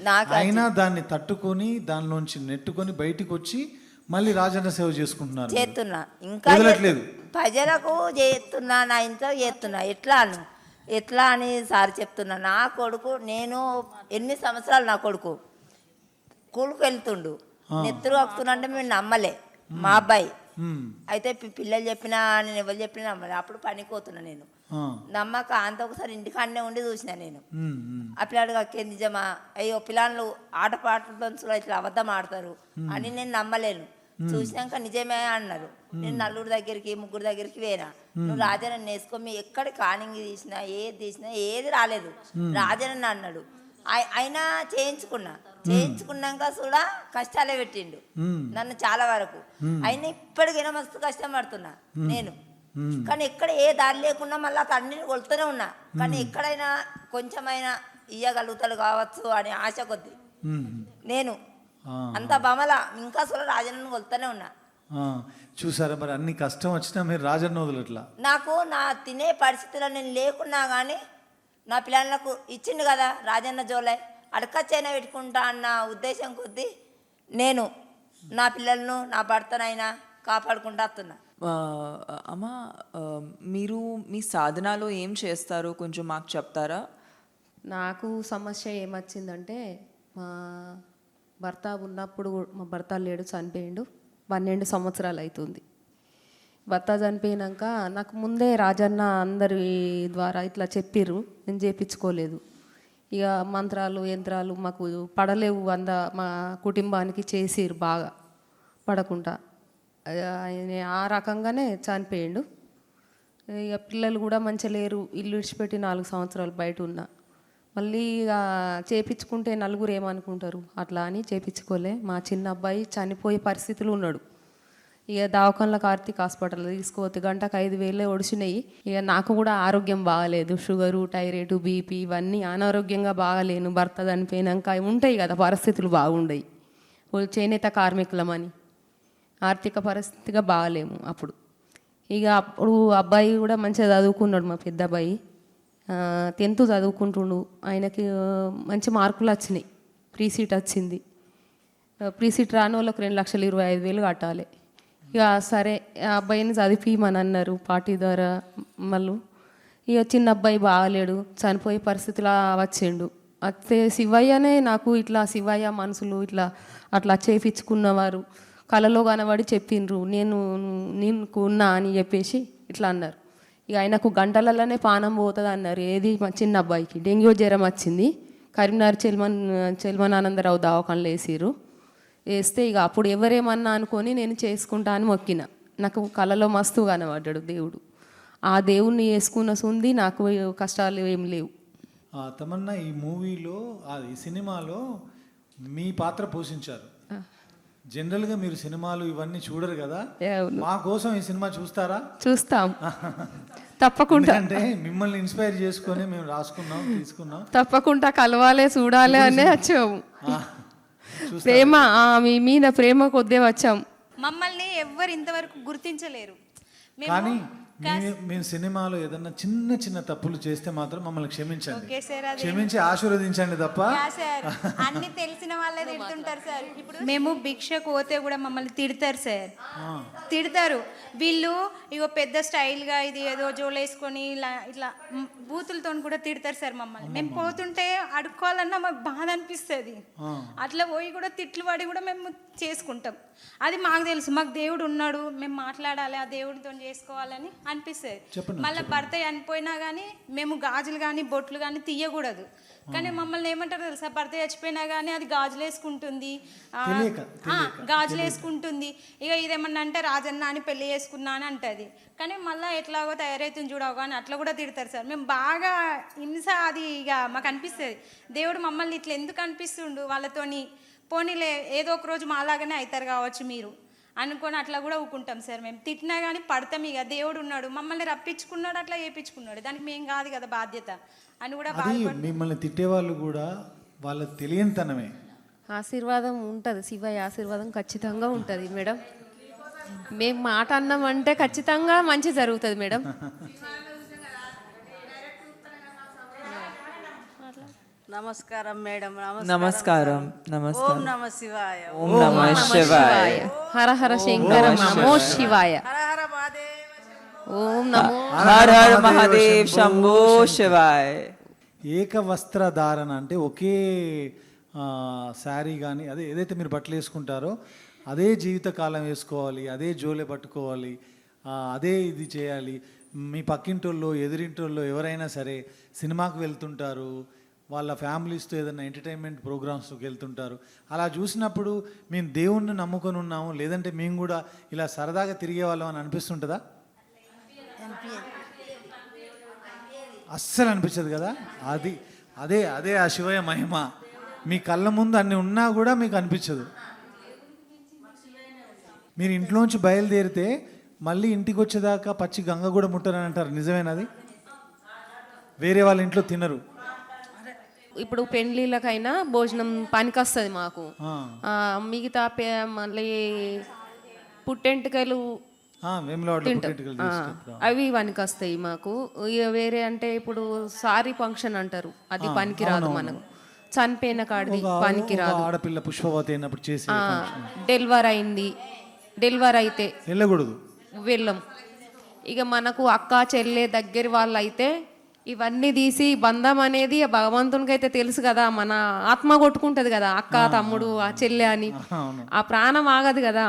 అయినా దాన్ని తట్టుకొని దానిలోంచి నెట్టుకొని బయటికి వచ్చి మళ్ళీ రాజన్న సేవ చేసుకుంటున్నారు. చేస్తున్నా, ఇంకా ప్రజలకు చేస్తున్నా, నా ఇంట్లో చేస్తున్నా. ఎట్లా అని సార్ చెప్తున్నా. నా కొడుకు, నేను 8 సంవత్సరాలు నా కొడుకు స్కూల్కి వెళ్తుండు, నెత్తురు వస్తున్నా అంటే మేము నమ్మలే. మా అబ్బాయి అయితే పిల్లలు చెప్పినా, నేను ఎవరు చెప్పినా నమ్మలే. అప్పుడు పనిపోతున్నా నేను, నమ్మక అంత ఒకసారి ఇంటికాడనే ఉండి చూసిన నేను. ఆ పిల్లాడు అక్కే నిజమా, అయ్యో పిల్లలు ఆటపాటలతో ఇట్లా అబద్ధం ఆడతారు అని నేను నమ్మలేను. చూసినాక నిజమే అన్నారు. నేను నలుగురు దగ్గరికి 3 దగ్గరికి పోయినా. నువ్వు రాజన్న వేసుకో, మీ ఎక్కడ కానింగ్ తీసినా ఏది రాలేదు. రాజన్న అన్నాడు. అయినా చేయించుకున్నాక కూడా కష్టాలే పెట్టిండు నన్ను చాలా వరకు. అయినా ఇప్పటికైనా మస్తు కష్టం పడుతున్నా నేను. కానీ ఎక్కడ ఏ దారి లేకుండా మళ్ళీ తండ్రిని కొలుతూనే ఉన్నా. కానీ ఎక్కడైనా కొంచెమైనా ఇయ్యగలుగుతాడు కావచ్చు అని ఆశ కొద్ది నేను అంత బమల ఇంకా అసలు రాజన్నను కొలుతూనే ఉన్నా. చూసారా మరి, అన్ని కష్టం వచ్చినా మీరు రాజన్న వదలట్లా. నాకు నా తినే పరిస్థితిలో నేను లేకున్నా కానీ నా పిల్లలకు ఇచ్చిండు కదా రాజన్న జోలై, అడకచ్చైనా పెట్టుకుంటా అన్న ఉద్దేశం కొద్దీ నేను నా పిల్లలను నా భర్తనైనా కాపాడుకుంటా వస్తున్నా. అమ్మ, మీరు మీ సాధనలో ఏం చేస్తారో కొంచెం మాకు చెప్తారా? నాకు సమస్య ఏమొచ్చిందంటే, మా భర్త ఉన్నప్పుడు, మా భర్త లేడు, చనిపోయిండు. 12 సంవత్సరాలు అవుతుంది. భర్త చనిపోయినాక నాకు ముందే రాజన్న అందరి ద్వారా ఇట్లా చెప్పిర్రు, నేను చేయించుకోలేదు. ఇక మంత్రాలు యంత్రాలు మాకు పడలేవు, మా కుటుంబానికి చేసిర్రు బాగా పడకుండా. ఆయన ఆ రకంగానే చనిపోయిండు. ఇక పిల్లలు కూడా మంచిగా లేరు, ఇల్లు విడిచిపెట్టి 4 సంవత్సరాలు బయట ఉన్నా. మళ్ళీ ఇక చేయించుకుంటే నలుగురు ఏమనుకుంటారు అట్లా అని చేయించుకోలే. మా చిన్న అబ్బాయి చనిపోయే పరిస్థితులు ఉన్నాడు. ఇక దవాఖానలో కార్తీక్ హాస్పిటల్ తీసుకోవద్దు, గంటకు 5,000 ఒడిచినాయి. ఇక నాకు కూడా ఆరోగ్యం బాగాలేదు, షుగరు, థైరాయిడ్, బీపీ ఇవన్నీ అనారోగ్యంగా బాగాలేను. భర్త చనిపోయినాక ఉంటాయి కదా పరిస్థితులు బాగుండయి. చేనేత కార్మికులమని ఆర్థిక పరిస్థితిగా బాగాలేము అప్పుడు. ఇక అప్పుడు అబ్బాయి కూడా మంచిగా చదువుకున్నాడు, మా పెద్ద అబ్బాయి 10th చదువుకుంటుండు. ఆయనకి మంచి మార్కులు వచ్చినాయి, ప్రీ సీట్ వచ్చింది. ప్రీ సీట్ రాని వాళ్ళకి 2,25,000 కట్టాలి. ఇక సరే ఆ అబ్బాయిని చదివిమని అన్నారు పార్టీ ద్వారా. మళ్ళీ ఇక చిన్న అబ్బాయి బాగాలేడు, చనిపోయే పరిస్థితిలో వచ్చిండు. అయితే శివయ్యనే నాకు ఇట్లా శివయ్య మనుషులు ఇట్లా అట్లా చేయించుకున్నవారు కళలో కనబడి చెప్పిండ్రు, నీకు ఉన్నా అని చెప్పేసి ఇట్లా అన్నారు. ఇక ఆయనకు గంటలలోనే పానం పోతుంది అన్నారు. ఏది మా చిన్న అబ్బాయికి డెంగ్యూ జ్వరం వచ్చింది. కరీంనగర్ చెల్మన్ ఆనందరావు దవాఖానలో వేస్తే ఇక అప్పుడు ఎవరేమన్నా అనుకొని నేను చేసుకుంటా అని మొక్కిన. నాకు కళలో మస్తు కనబడ్డాడు దేవుడు. ఆ దేవుణ్ణి వేసుకున్న సుంది నాకు కష్టాలు ఏం లేవు. తమన్నా ఈ మూవీలో ఈ సినిమాలో మీ పాత్ర పోషించారు. జనరల్గా మీరు సినిమాలు ఇవన్నీ చూడరు కదా, అవును. మా కోసం ఈ సినిమా చూస్తారా? చూస్తాం తప్పకుండా. అంటే మిమ్మల్ని ఇన్స్పైర్ చేసుకొని మేము రాసుకున్నాం, తీసుకున్నాం. తప్పకుండా కలవాలి, చూడాలి అనే వచ్చాము. ప్రేమ, మీ మీద ప్రేమ కొద్దే వచ్చాం. మమ్మల్ని ఎవ్వరు ఇంతవరకు గుర్తించలేరు. కానీ మేము సినిమాలో ఏదన్నా చిన్న చిన్న తప్పులు చేస్తే మాత్రం మమ్మల్ని క్షమించండి, ఓకే సార్, అది క్షమించి ఆశీర్వదించండి తప్ప. సార్ అన్ని తెలిసిన వాళ్ళే తిడుతుంటారు సార్. ఇప్పుడు మేము భిక్షకు పోతే కూడా మమ్మల్ని తిడతారు సార్, తిడతారు. వీళ్ళు ఇగో పెద్ద స్టైల్గా ఇది ఏదో జోలేసుకొని ఇలా ఇట్లా బూతులతో కూడా తిడతారు సార్ మమ్మల్ని. మేము పోతుంటే అడుక్కోవాలన్నా మాకు బాధ అనిపిస్తుంది. అట్లా పోయి కూడా తిట్లు పడి కూడా మేము చేసుకుంటాం. అది మాకు తెలుసు, మాకు దేవుడు ఉన్నాడు, మేము మాట్లాడాలి, ఆ దేవుడితో చేసుకోవాలని అనిపిస్తుంది. మళ్ళీ భర్త చనిపోయినా కానీ మేము గాజులు కానీ బొట్లు కానీ తీయకూడదు. కానీ మమ్మల్ని ఏమంటారు తెలుసా, భర్త చచ్చిపోయినా కానీ అది గాజులు వేసుకుంటుంది, గాజులు వేసుకుంటుంది. ఇక ఇదేమన్నా అంటే రాజన్న అని పెళ్లి చేసుకున్నా అని అంటది. కానీ మళ్ళీ ఎట్లాగో తయారవుతుంది చూడవు కానీ అట్లా కూడా తిడతారు సార్. మేము బాగా హింస అది ఇక మాకు అనిపిస్తుంది. దేవుడు మమ్మల్ని ఇట్లా ఎందుకు అనిపిస్తుండు వాళ్ళతోని, పోనీలే ఏదో ఒక రోజు మాలాగానే అవుతారు కావచ్చు మీరు అనుకొని అట్లా కూడా ఊకుంటాం సార్. మేము తిట్టినా కానీ పడతాం, ఇక దేవుడు ఉన్నాడు మమ్మల్ని రప్పించుకున్నాడు, అట్లా చేయించుకున్నాడు, దానికి మేము కాదు కదా బాధ్యత అని కూడా మిమ్మల్ని తిట్టేవాళ్ళు కూడా వాళ్ళ తెలియనితనమే. ఆశీర్వాదం ఉంటుంది, శివయ్య ఆశీర్వాదం ఖచ్చితంగా ఉంటుంది మేడం. మేము మాట అన్నామంటే ఖచ్చితంగా మంచి జరుగుతుంది మేడం. నమస్కారం మేడం. నమస్కారం. ఓం నమ శివాయ. ఓం నమ శివాయ. హర హర శంకర నమో శివాయ. హర హర మహాదేవ. ఓం నమో హర హర మహాదేవ్ శంభో శివాయ. ఏకవస్త్రధారణ అంటే ఒకే శారీ కానీ అదే ఏదైతే మీరు బట్టలు వేసుకుంటారో అదే జీవితకాలం వేసుకోవాలి, అదే జోలే పట్టుకోవాలి, అదే ఇది చేయాలి. మీ పక్కింటోళ్ళు ఎదురింటోళ్ళు ఎవరైనా సరే సినిమాకి వెళ్తుంటారు, వాళ్ళ ఫ్యామిలీస్తో ఏదైనా ఎంటర్టైన్మెంట్ ప్రోగ్రామ్స్కి వెళ్తుంటారు. అలా చూసినప్పుడు మేము దేవుణ్ణి నమ్ముకొని ఉన్నాము, లేదంటే మేము కూడా ఇలా సరదాగా తిరిగే వాళ్ళం అని అనిపిస్తుంటుందా? అస్సలు అనిపించదు కదా. అది అదే అదే ఆ శివయ్య మహిమ. మీ కళ్ళ ముందు అన్ని ఉన్నా కూడా మీకు అనిపించదు. మీరు ఇంట్లోంచి బయలుదేరితే మళ్ళీ ఇంటికి వచ్చేదాకా పచ్చి గంగ కూడా ముట్టరని అంటారు, నిజమేనది? వేరే వాళ్ళ ఇంట్లో తినరు. ఇప్పుడు పెండ్లీలకైనా భోజనం పనికొస్తుంది మాకు. మిగతా మళ్ళీ పుట్టెంటుకలు అవి పనికొస్తాయి మాకు. ఇక వేరే అంటే ఇప్పుడు సారీ ఫంక్షన్ అంటారు, అది పనికిరాదు మనకు. చనిపోయిన కాడిది పనికిరాదు. ఆడపిల్ల పుష్పవతి అయినప్పుడు చేసి డెలివరీ అయింది, డెలివరీ అయితే వెళ్ళకూడదు, వెళ్ళం. ఇక మనకు అక్క చెల్లె దగ్గర వాళ్ళు అయితే ఇవన్నీ తీసి బంధం అనేది భగవంతునికి అయితే తెలుసు కదా, మన ఆత్మ కొట్టుకుంటది కదా, అక్క తమ్ముడు ఆ చెల్లె అని. ఆ ప్రాణం ఆగదు కదా.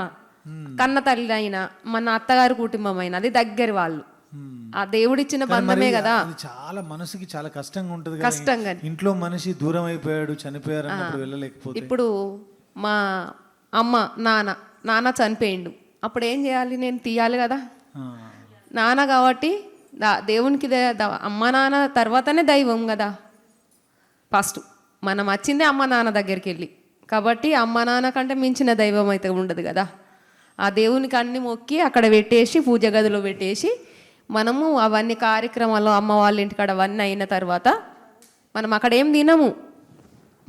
కన్న తల్లి అయినా మన అత్తగారి కుటుంబం అయినా అది దగ్గర వాళ్ళు, ఆ దేవుడిచ్చిన బంధమే కదా. చాలా మనసుకి చాలా కష్టంగా ఉంటుంది, కష్టంగా. ఇంట్లో మనిషి దూరం అయిపోయాడు, చనిపోయారు అన్నప్పుడు వెళ్ళలేకపోతే. ఇప్పుడు మా అమ్మ నాన్న చనిపోయిండు, అప్పుడు ఏం చేయాలి, నేను తీయాలి కదా. నాన్న కాబట్టి దేవునికి అమ్మ నాన్న తర్వాతనే దైవం కదా. ఫస్ట్ మనం వచ్చిందే అమ్మ నాన్న దగ్గరికి వెళ్ళి, కాబట్టి అమ్మ నాన్న కంటే మించిన దైవం అయితే ఉండదు కదా. ఆ దేవునికి అన్ని మొక్కి అక్కడ పెట్టేసి పూజ గదిలో పెట్టేసి మనము అవన్నీ కార్యక్రమాలు అమ్మ వాళ్ళ ఇంటికాడ అవన్నీ అయిన తర్వాత మనం అక్కడ ఏం తినము,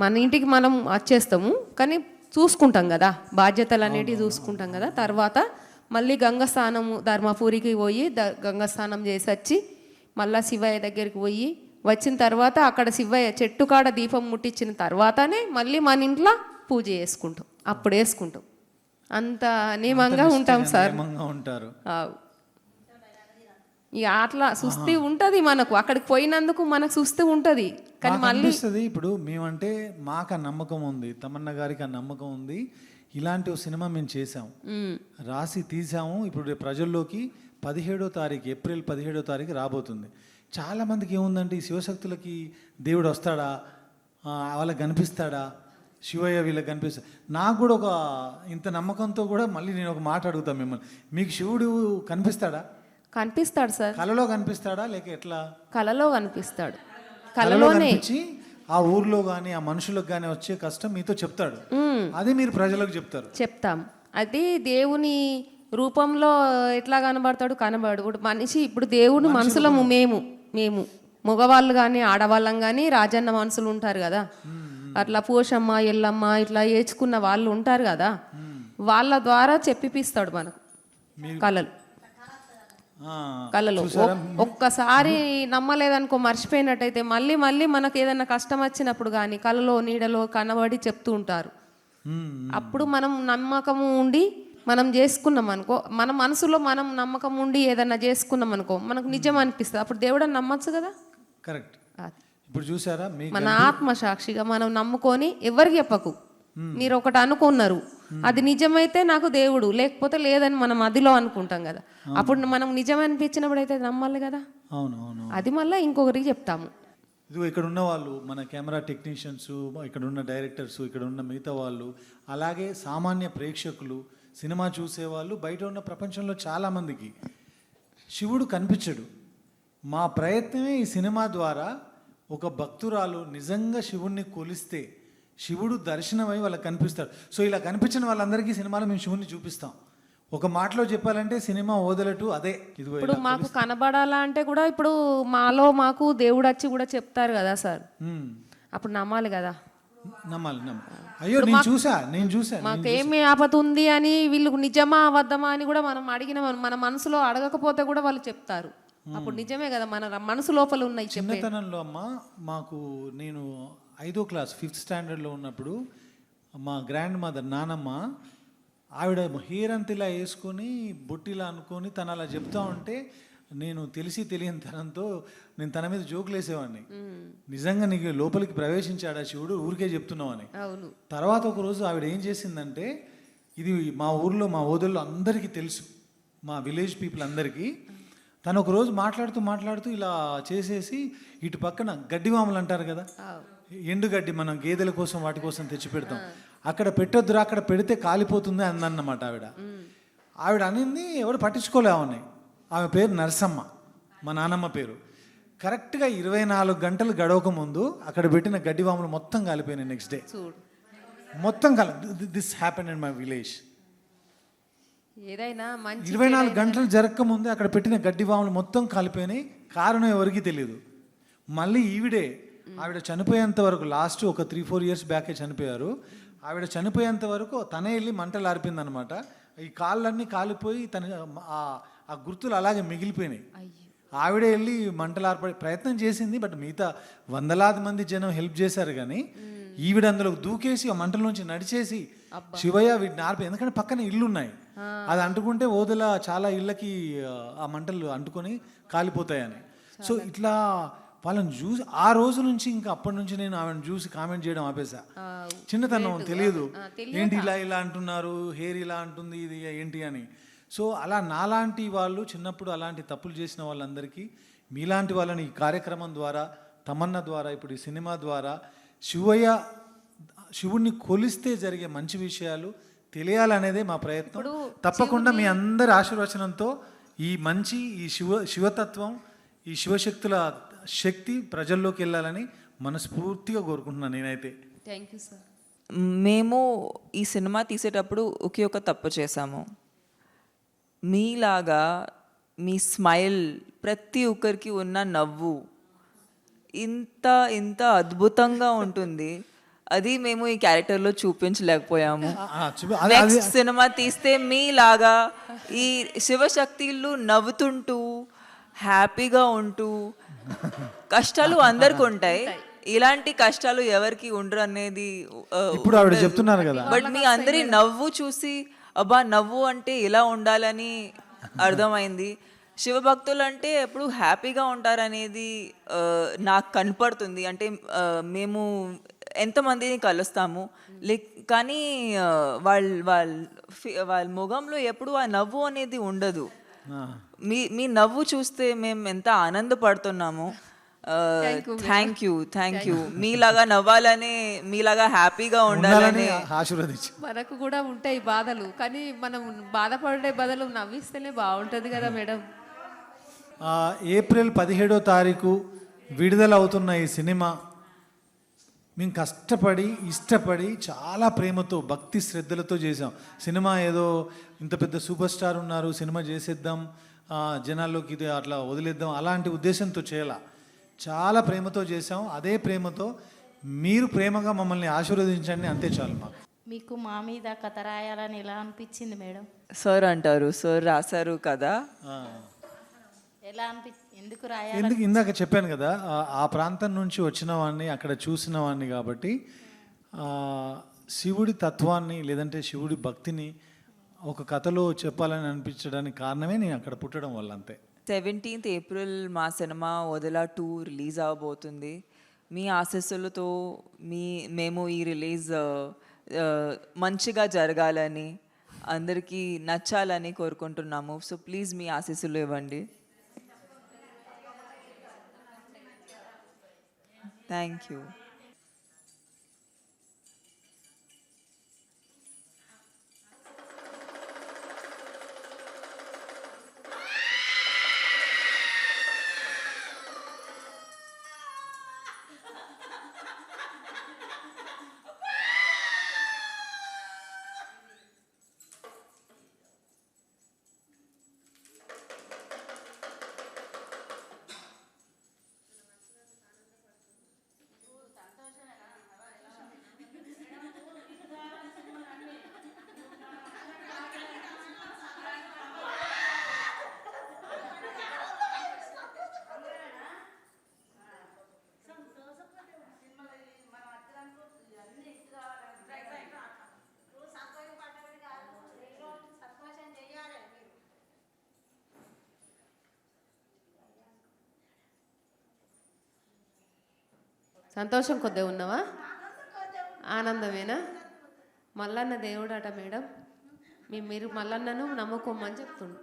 మన ఇంటికి మనం వచ్చేస్తాము, కానీ చూసుకుంటాం కదా, బాధ్యతలు అనేటివి చూసుకుంటాం కదా. తర్వాత మళ్ళీ గంగస్నానము ధర్మపురికి పోయి గంగస్నానం చేసి వచ్చి మళ్ళీ శివయ్య దగ్గరికి పోయి వచ్చిన తర్వాత అక్కడ శివయ్య చెట్టు కాడ దీపం ముట్టించిన తర్వాతనే మళ్ళీ మన ఇంట్లో పూజ చేసుకుంటాం, అప్పుడు వేసుకుంటాం. అంత నియమంగా ఉంటాం సార్. ఇక అట్లా సుస్థి ఉంటుంది మనకు, అక్కడికి పోయినందుకు మనకు సుస్థి ఉంటుంది. కానీ మళ్ళీ ఇప్పుడు మేమంటే మాకు ఆ నమ్మకం ఉంది, తమన్నా గారికి ఆ నమ్మకం ఉంది. ఇలాంటి ఒక సినిమా మేము చేసాము, రాసి తీసాము. ఇప్పుడు ప్రజల్లోకి 17వ తారీఖు ఏప్రిల్ 17వ తారీఖు రాబోతుంది. చాలామందికి ఏముందంటే ఈ శివశక్తులకి దేవుడు వస్తాడా, వాళ్ళకి కనిపిస్తాడా, శివయ్య వీళ్ళకి కనిపిస్తాడు. నాకు కూడా ఒక ఇంత నమ్మకంతో కూడా మళ్ళీ నేను ఒక మాట అడుగుతాను మిమ్మల్ని, మీకు శివుడు కనిపిస్తాడా? కనిపిస్తాడు సార్. కలలో కనిపిస్తాడా లేక ఎట్లా? కలలో కనిపిస్తాడు. కలలో కనిపించి ఆ ఊర్లో కానీ ఆ మనుషులకు కానీ వచ్చే కష్టం మీతో చెప్తాడు, అది మీరు ప్రజలకు చెప్తారు. చెప్తాం. అది దేవుని రూపంలో ఎట్లా కనబడతాడు, కనబడు. ఇప్పుడు మనిషి, ఇప్పుడు దేవుని మనసులము మేము మగవాళ్ళు కానీ ఆడవాళ్ళం కానీ రాజన్న మనుషులు ఉంటారు కదా, అట్లా పోషమ్మ ఎల్లమ్మ ఇట్లా ఏడ్చుకున్న వాళ్ళు ఉంటారు కదా, వాళ్ళ ద్వారా చెప్పిపిస్తాడు మనకు కళలో. ఒక్కసారి నమ్మలేదనుకో, మర్చిపోయినట్టయితే మళ్ళీ మళ్ళీ మనకు ఏదైనా కష్టం వచ్చినప్పుడు కానీ కళలో నీడలో కనబడి చెప్తూ ఉంటారు. అప్పుడు మనం నమ్మకము ఉండి మనం చేసుకున్నాం అనుకో, మన మనసులో మనం నమ్మకం ఉండి ఏదన్నా చేసుకున్నాం అనుకో, మనకు నిజం అనిపిస్తుంది. అప్పుడు దేవుడు అని నమ్మచ్చు కదా. కరెక్ట్. ఇప్పుడు చూసారా, మన ఆత్మసాక్షిగా మనం నమ్ముకొని ఎవరికి చెప్పకు. మీరు ఒకటి అనుకున్నారు, అది నిజమైతే నాకు దేవుడు, లేకపోతే లేదని మనం అదిలో అనుకుంటాం కదా. అప్పుడు మనం నిజం అనిపించినప్పుడు అయితే నమ్మాలి కదా. అవును. అది మళ్ళీ ఇంకొకరికి చెప్తాము. ఇదిగో ఇక్కడ ఉన్న వాళ్ళు, మన కెమెరా టెక్నీషియన్స్, ఇక్కడ ఉన్న డైరెక్టర్స్, ఇక్కడ ఉన్న మిగతా వాళ్ళు, అలాగే సామాన్య ప్రేక్షకులు, సినిమా చూసేవాళ్ళు, బయట ఉన్న ప్రపంచంలో చాలామందికి శివుడు కనిపించడు. మా ప్రయత్నమే ఈ సినిమా ద్వారా ఒక భక్తురాలు నిజంగా శివుణ్ణి కొలిస్తే శివుడు దర్శనమై వాళ్ళకి కనిపిస్తాడు. సో ఇలా కనిపించిన వాళ్ళందరికీ సినిమాలో మేము శివుణ్ణి చూపిస్తాం. ఒక మాటలో చెప్పాలంటే సినిమా వదలటు అదే. ఇప్పుడు మాకు కనబడాలా అంటే కూడా ఇప్పుడు మాకు దేవుడు వచ్చి కూడా చెప్తారు కదా సార్, అప్పుడు నమ్మాలి కదా. నమ్మాలి. అయ్యో నేను చూసా మాకేమి ఆపద ఉంది అని వీళ్ళు నిజమా అబద్ధమా అని కూడా మనం అడిగిన, మన మనసులో అడగకపోతే కూడా వాళ్ళు చెప్తారు. అప్పుడు నిజమే కదా, మన మనసు లోపల ఉన్నాయి. చిన్నతనంలో అమ్మ మాకు, నేను 5వ క్లాస్ 5th స్టాండర్డ్లో ఉన్నప్పుడు మా గ్రాండ్ మదర్ నానమ్మ, ఆవిడ హెయిర్ అంత ఇలా వేసుకొని బొట్టిలా అనుకొని తను అలా చెప్తా ఉంటే నేను తెలియని తనంతో నేను తన మీద జోకులు వేసేవాడిని. నిజంగా నీకు లోపలికి ప్రవేశించాడా శివుడు, ఊరికే చెప్తున్నావు అని. తర్వాత ఒకరోజు ఆవిడ ఏం చేసిందంటే, ఇది మా ఊర్లో మా ఓదల్లో అందరికీ తెలుసు, మా విలేజ్ పీపుల్ అందరికీ. తను ఒకరోజు మాట్లాడుతూ ఇలా చేసేసి ఇటు పక్కన గడ్డివాములు అంటారు కదా, ఎండుగడ్డి మనం గేదెల కోసం వాటి కోసం తెచ్చి పెడతాం, అక్కడ పెట్టొద్దురా, అక్కడ పెడితే కాలిపోతుంది అందన్నమాట ఆవిడ అనింది. ఎవరు పట్టించుకోలే ఆమె పేరు నరసమ్మ, మా నాన్నమ్మ పేరు. కరెక్ట్గా 24 గంటలు గడవక ముందు అక్కడ పెట్టిన గడ్డివాములు మొత్తం కాలిపోయినాయి. నెక్స్ట్ డే మొత్తం this happen in my village. ఏదైనా 24 గంటలు జరగక ముందే అక్కడ పెట్టిన గడ్డివాములు మొత్తం కాలిపోయినాయి. కారణం ఎవరికి తెలియదు. మళ్ళీ ఆవిడ చనిపోయేంత వరకు, లాస్ట్ ఒక 3-4 ఇయర్స్ బ్యాకే చనిపోయారు. ఆవిడ చనిపోయేంత వరకు తనే వెళ్ళి మంటలు ఆర్పింది అనమాట. ఈ కాళ్ళన్నీ కాలిపోయి ఆ గుర్తులు అలాగే మిగిలిపోయినాయి. ఆవిడే వెళ్ళి మంటలు ఆర్పడే ప్రయత్నం చేసింది, బట్ మిగతా వందలాది మంది జనం హెల్ప్ చేశారు. కానీ ఈవిడ అందులో దూకేసి ఆ మంటల నుంచి నడిచేసి శివయ్య వీటిని ఆర్పి, ఎందుకంటే పక్కన ఇల్లు ఉన్నాయి, అది అంటుకుంటే ఓదల చాలా ఇళ్ళకి ఆ మంటలు అంటుకొని కాలిపోతాయని. సో ఇట్లా వాళ్ళని చూసి ఆ రోజు నుంచి ఇంకా అప్పటి నుంచి నేను ఆమెను చూసి కామెంట్ చేయడం ఆపేసా. చిన్నతనం తెలియదు, ఏంటి ఇలా అంటున్నారు, హెయిర్ ఇలా అంటుంది, ఇది ఏంటి అని. సో అలా నాలాంటి వాళ్ళు చిన్నప్పుడు అలాంటి తప్పులు చేసిన వాళ్ళందరికీ, మీలాంటి వాళ్ళని ఈ కార్యక్రమం ద్వారా, తమన్నా ద్వారా, ఇప్పుడు ఈ సినిమా ద్వారా శివుణ్ణి కొలిస్తే జరిగే మంచి విషయాలు తెలియాలనేదే మా ప్రయత్నం. తప్పకుండా మీ అందరి ఆశీర్వచనంతో ఈ శివతత్వం, ఈ శివశక్తుల శక్తి ప్రజల్లోకి వెళ్ళాలని మనస్ఫూర్తిగా కోరుకుంటున్నాను నేనైతే. Thank you sir. మేము ఈ సినిమా తీసేటప్పుడు ఒకే ఒక తప్పు చేశాము. మీలాగా మీ స్మైల్, ప్రతి ఒక్కరికి ఉన్న నవ్వు ఇంత అద్భుతంగా ఉంటుంది, అది మేము ఈ క్యారెక్టర్లో చూపించలేకపోయాము. నెక్స్ట్ సినిమా తీస్తే మీలాగా ఈ శివశక్తులు నవ్వుతుంటూ హ్యాపీగా ఉంటూ, కష్టాలు అందరికి ఉంటాయి, ఇలాంటి కష్టాలు ఎవరికి ఉండరు అనేది ఇప్పుడు ఆవిడ చెప్తున్నారు కదా. బట్ మీ అందరి నవ్వు చూసి అబ్బా నవ్వు అంటే ఇలా ఉండాలని అర్థమైంది. శివభక్తులు అంటే ఎప్పుడు హ్యాపీగా ఉంటారనేది నాకు కనపడుతుంది. అంటే మేము ఎంతమందిని కలుస్తాము, కానీ వాళ్ళ ముఖంలో ఎప్పుడు ఆ నవ్వు అనేది ఉండదు. మీ నవ్వు చూస్తే మేము ఎంత ఆనందపడుతున్నాము. Thank you. మీలాగా నవ్వాలని, మీలాగా హ్యాపీగా ఉండాలని ఆశీర్వదించు. మనకు కూడా ఉంటాయి బాధలు, కానీ మనం బాధపడే బదులు నవ్విస్తేనే బాగుంటుంది కదా మేడం. ఏప్రిల్ 17వ తారీఖు విడుదల అవుతున్న ఈ సినిమా మేము కష్టపడి ఇష్టపడి చాలా ప్రేమతో భక్తి శ్రద్ధలతో చేసాం. సినిమా ఏదో ఇంత పెద్ద సూపర్ స్టార్ ఉన్నారు సినిమా చేసేద్దాం జనాల్లోకి ఇది అట్లా వదిలేద్దాం అలాంటి ఉద్దేశంతో చేయాల. చాలా ప్రేమతో చేసాం. అదే ప్రేమతో మీరు ప్రేమగా మమ్మల్ని ఆశీర్వదించండి, అంతే చాలు మాకు. మీకు మా మీద కథ రాయాలని ఎలా అనిపించింది మేడం? సార్ అంటారు, సార్ రాశారు కదా. ఎలా ఎందుకు రాయాలి? ఎందుకు ఇందాక చెప్పాను కదా, ఆ ప్రాంతం నుంచి వచ్చిన వాడిని అక్కడ చూసిన వాడిని కాబట్టి శివుడి తత్వాన్ని లేదంటే శివుడి భక్తిని ఒక కథలో చెప్పాలని అనిపించడానికి కారణమే నేను అక్కడ పుట్టడం వల్ల, అంతే. 17th April మా సినిమా వదిలా 2 రిలీజ్ అవబోతుంది. మీ ఆశీస్సులతో మేము ఈ రిలీజ్ మంచిగా జరగాలని అందరికీ నచ్చాలని కోరుకుంటున్నాము. సో ప్లీజ్ మీ ఆశీస్సులు ఇవ్వండి. Thank you. సంతోషం కొద్దిగా ఉన్నావా? ఆనందమేనా? మల్లన్న దేవుడు అట మేడం. మీరు మల్లన్నను నమ్ముకోమని చెప్తుండు.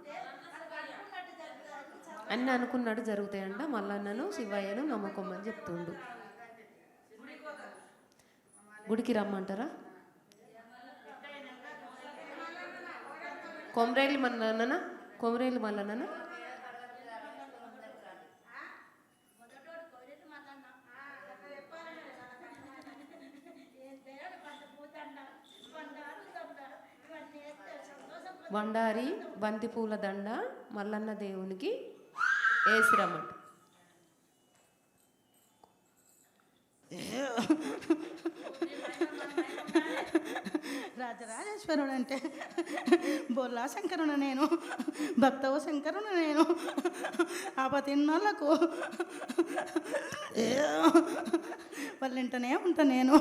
అన్నీ అనుకున్నాడు జరుగుతాయంట. మల్లన్నను శివయ్యను నమ్ముకోమని చెప్తుండు. గుడికి రమ్మంటారా? కొమరేలి మల్లన్న, కొమరేలి మల్లన్న. బండారి బంతిపూల దండ మల్లన్న దేవునికి వేసిరమ్మంట. రాజరాజేశ్వరుడు అంటే బొల్లా శంకరుడు నేను, భక్తవ శంకరుడు నేను, ఆపతిన్నోళ్ళకు వాళ్ళింటనే ఉంటా నేను.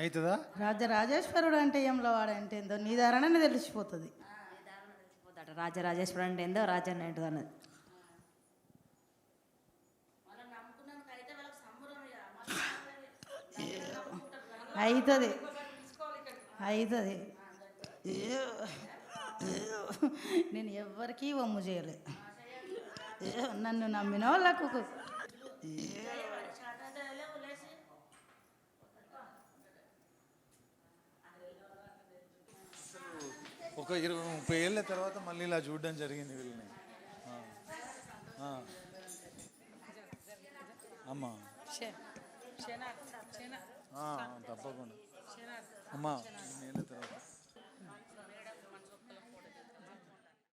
అవుతుందా? రాజరాజేశ్వరుడు అంటే ఏంలో వాడంటే ఏందో నీ ధారణనే తెలిసిపోతుంది. రాజరాజేశ్వరుడు అంటే ఏందో రాజన్న ఏంటో అన్నది. అవుతుంది అవుతుంది. నేను ఎవ్వరికీ వమ్ము చేయలే. నన్ను నమ్మిన వాళ్ళకు ఒక 20-30 ఏళ్ళ తర్వాత మళ్ళీ ఇలా చూడడం జరిగింది వీళ్ళని. అమ్మా తప్పకుండా అమ్మా 2 ఏళ్ళ తర్వాత